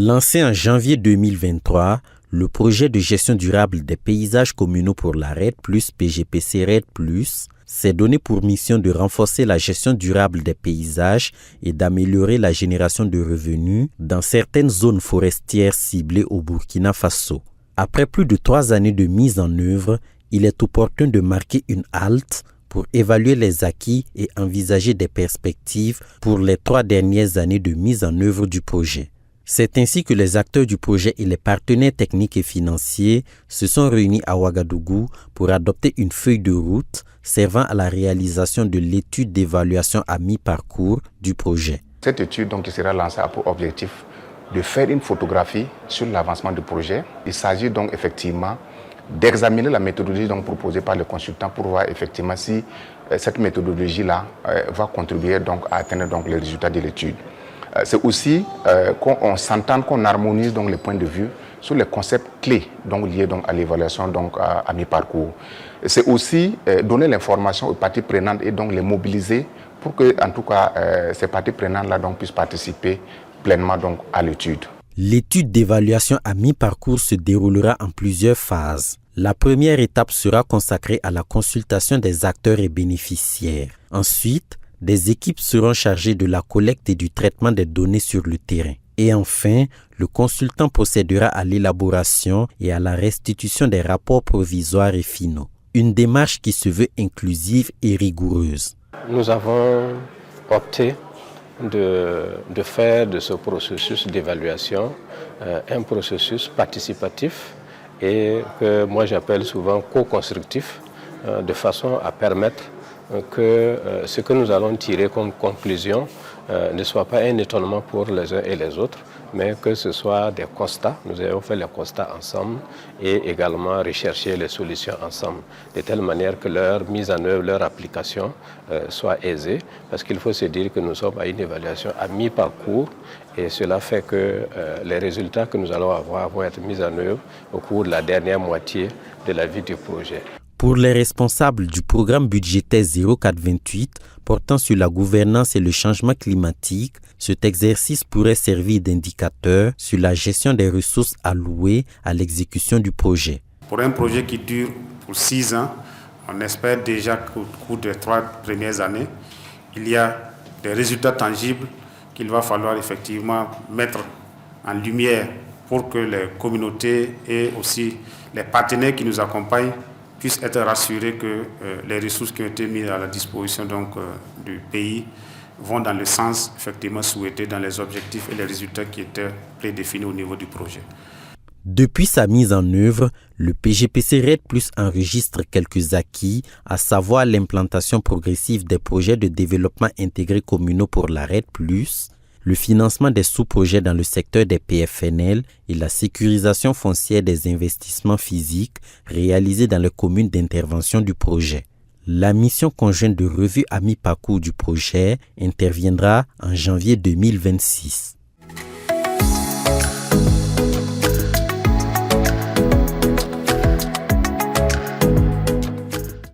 Lancé en janvier 2023, le projet de gestion durable des paysages communaux pour la RED+, PGPC RED+, s'est donné pour mission de renforcer la gestion durable des paysages et d'améliorer la génération de revenus dans certaines zones forestières ciblées au Burkina Faso. Après plus de 3 années de mise en œuvre, il est opportun de marquer une halte pour évaluer les acquis et envisager des perspectives pour les 3 dernières années de mise en œuvre du projet. C'est ainsi que les acteurs du projet et les partenaires techniques et financiers se sont réunis à Ouagadougou pour adopter une feuille de route servant à la réalisation de l'étude d'évaluation à mi-parcours du projet. Cette étude qui sera lancée a pour objectif de faire une photographie sur l'avancement du projet. Il s'agit donc effectivement d'examiner la méthodologie proposée par le consultant pour voir effectivement si cette méthodologie-là va contribuer à atteindre les résultats de l'étude. C'est aussi qu'on s'entende, qu'on harmonise les points de vue sur les concepts clés liés à l'évaluation à mi-parcours. C'est aussi donner l'information aux parties prenantes et les mobiliser pour que, en tout cas, ces parties prenantes-là puissent participer pleinement à l'étude. L'étude d'évaluation à mi-parcours se déroulera en plusieurs phases. La première étape sera consacrée à la consultation des acteurs et bénéficiaires. Ensuite, des équipes seront chargées de la collecte et du traitement des données sur le terrain. Et enfin, le consultant procédera à l'élaboration et à la restitution des rapports provisoires et finaux. Une démarche qui se veut inclusive et rigoureuse. Nous avons opté de faire de ce processus d'évaluation un processus participatif et que moi j'appelle souvent co-constructif, de façon à permettre que ce que nous allons tirer comme conclusion ne soit pas un étonnement pour les uns et les autres, mais que ce soit des constats. Nous avons fait les constats ensemble et également rechercher les solutions ensemble, de telle manière que leur mise en œuvre, leur application soit aisée, parce qu'il faut se dire que nous sommes à une évaluation à mi-parcours et cela fait que les résultats que nous allons avoir vont être mis en œuvre au cours de la dernière moitié de la vie du projet. Pour les responsables du programme budgétaire 0428 portant sur la gouvernance et le changement climatique, cet exercice pourrait servir d'indicateur sur la gestion des ressources allouées à l'exécution du projet. Pour un projet qui dure pour 6 ans, on espère déjà qu'au cours des 3 premières années, il y a des résultats tangibles qu'il va falloir effectivement mettre en lumière pour que les communautés et aussi les partenaires qui nous accompagnent puissent être rassurés que les ressources qui ont été mises à la disposition du pays vont dans le sens effectivement souhaité dans les objectifs et les résultats qui étaient prédéfinis au niveau du projet. Depuis sa mise en œuvre, le PGPC RED+ enregistre quelques acquis, à savoir l'implantation progressive des projets de développement intégré communaux pour la RED+, le financement des sous-projets dans le secteur des PFNL et la sécurisation foncière des investissements physiques réalisés dans les communes d'intervention du projet. La mission conjointe de revue à mi-parcours du projet interviendra en janvier 2026.